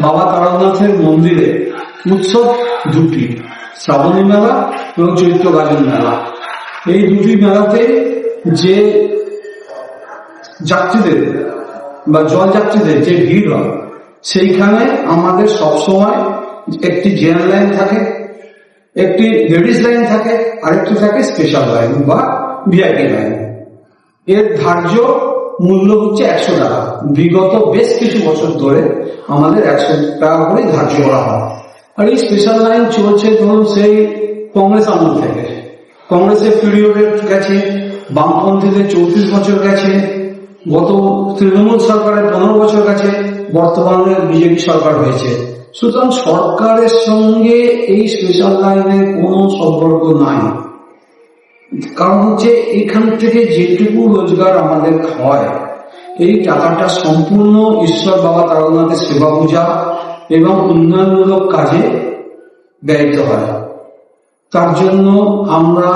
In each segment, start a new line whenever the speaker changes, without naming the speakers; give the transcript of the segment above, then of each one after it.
বাবা তারকনাথের মন্দিরে উৎসব দুটি, শ্রাবণী মেলা এবং চৈত্র গাজন মেলা। এই দুটি মেলাতে যে যাত্রীদের বা জল যাত্রীদের যে ভিড় হয়, সেইখানে আমাদের সবসময় একটি জেনারেল লাইন থাকে, একটি লেডিস লাইন থাকে, আরেকটি থাকে স্পেশাল লাইন বা ভিআইপি লাইন। এর ধার্য মূল্য হচ্ছে 100 টাকা। বিগত বেশ কিছু বছর ধরে আমাদের 100 টাকা করে ধার্য করা হয়। আর এই স্পেশাল লাইন চলছে ধরুন সেই কংগ্রেস আমল থেকে। কংগ্রেসের পিরিয়ডে গেছে, বামপন্থীদের 34 বছর গেছে, গত তৃণমূল সরকারের 15 বছর গেছে, বর্তমানে বিজেপি সরকার হয়েছে। সুতরাং সরকারের সঙ্গে এই স্পেশাল লাইনের কোনো সম্পর্ক নাই। কারণ হচ্ছে এখান থেকে যেটুকু রোজগার আমাদের হয়, এই টাকাটা সম্পূর্ণ ঈশ্বর বাবা তারকনাথের সেবা পূজা এবং উন্নয়নমূলক কাজে ব্যয়িত হয়। তার জন্য আমরা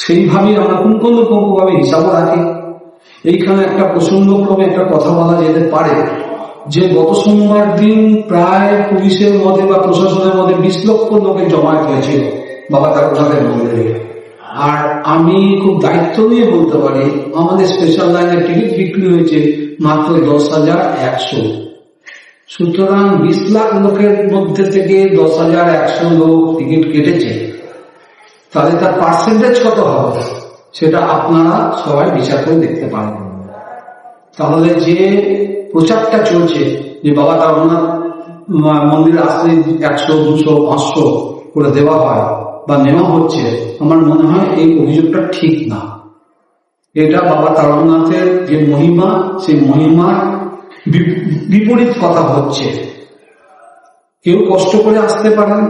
সেইভাবেই আমরা পুঙ্খানুপুঙ্খভাবে হিসাবও রাখি। এইখানে একটা প্রসঙ্গক্রমে একটা কথা বলা যেতে পারে যে গত সোমবার দিন প্রায় পুলিশের মধ্যে বা প্রশাসনের মধ্যে 20 লক্ষ লোকের জমায়েত হয়েছিল বাবা তারকনাথের মন্দিরে। আর আমি খুব দায়িত্ব নিয়ে বলতে পারি আমাদের স্পেশাল লাইনের টিকিট বিক্রি হয়েছে মাত্র 10,100। সুতরাং 20 লাখ লোকের মধ্যে থেকে 10,100 লোক টিকিট কেটেছে, তাহলে তার পার্সেন্টেজ কত হবে সেটা আপনারা সবাই বিচার করে দেখতে পারেন। তাহলে যে প্রচারটা চলছে যে বাবা তারকনাথ মন্দিরে আসলে 100, 200, 500 করে দেওয়া হয় বা নেওয়া হচ্ছে, আমার মনে হয় এই অভিযোগটা ঠিক না। এটা বাবা তারকনাথের যে মহিমা, সেই মহিমার বিপরীত কথা হচ্ছে। কেউ কষ্ট করে আসতে পারেন,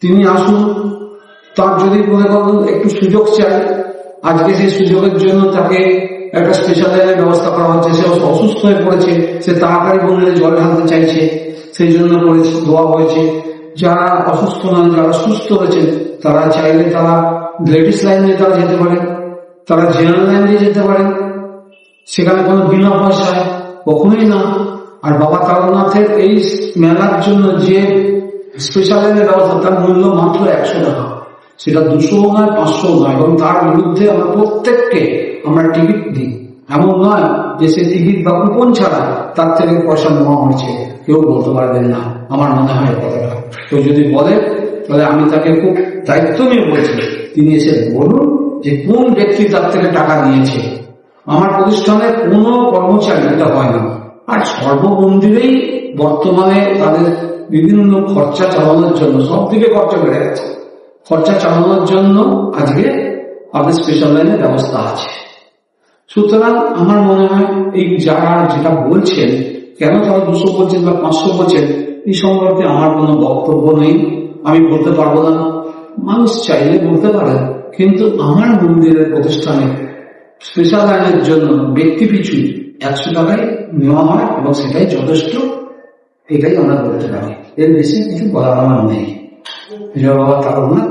তিনি আসুন। তার যদি মনে করেন একটু সুযোগ চাই, আজকে সেই সুযোগের জন্য তাকে একটা স্পেশাল লাইনের ব্যবস্থা করা হচ্ছে। সে অসুস্থ হয়ে পড়েছে, সে তাড়াতাড়ি মন্দিরে জল ঢালতে চাইছে, সেই জন্য দেওয়া হয়েছে। যারা অসুস্থ নন, যারা সুস্থ হয়েছে, তারা চাইলে তারা লেডিস লাইন দিয়ে তারা যেতে পারেন, তারা জেনারেল লাইন দিয়ে যেতে পারেন। সেখানে কোনো বিনা পয়সায় কখনোই না। আর বাবা তারকনাথের এই মেলার জন্য যে স্পেশাল লাইনের ব্যবস্থা, তার মূল্য মাত্র 100 টাকা। সেটা 200 নয়, 500 নয়, এবং তার বিরুদ্ধে আমরা প্রত্যেককে আমরা টিকিট দিই। এমন নয় যে সে টিকিট বা কুপন ছাড়া তার থেকে পয়সা নেওয়া হয়েছে, কেউ বলতে পারবেন না। আমার মনে হয় কথাটা কেউ যদি বলে, তাহলে আমি তাকে খুব দায়িত্ব নিয়ে বলছি, তিনি এসে বলুন যে কোন ব্যক্তি তার থেকে টাকা নিয়েছে। আমার প্রতিষ্ঠানের কোনো কর্মচারী এটা হয় না। আর সর্বমন্দিরেই বর্তমানে তাদের বিভিন্ন খরচা চালানোর জন্য, সব দিকে খরচা বেড়ে গেছে, খরচা চালানোর জন্য আজকে আমাদের স্পেশাল লাইনের ব্যবস্থা আছে। সুতরাং আমার মনে হয় এই যারা যেটা বলছেন, কেন তারা 200 বলছেন বা 500 বলছেন, এই সম্পর্কে আমার কোনো বক্তব্য নেই। আমি বলতে পারবো না, মানুষ চাইলে বলতে পারে। কিন্তু আমার মন্দিরের প্রতিষ্ঠানে স্পেশাল লাইনের জন্য ব্যক্তি পিছু 100 টাকায় নেওয়া হয় এবং সেটাই যথেষ্ট। এটাই আমরা বলতে পারি, এর বেশি কিছু বলার আমার নেই। বাবা তারকনাথ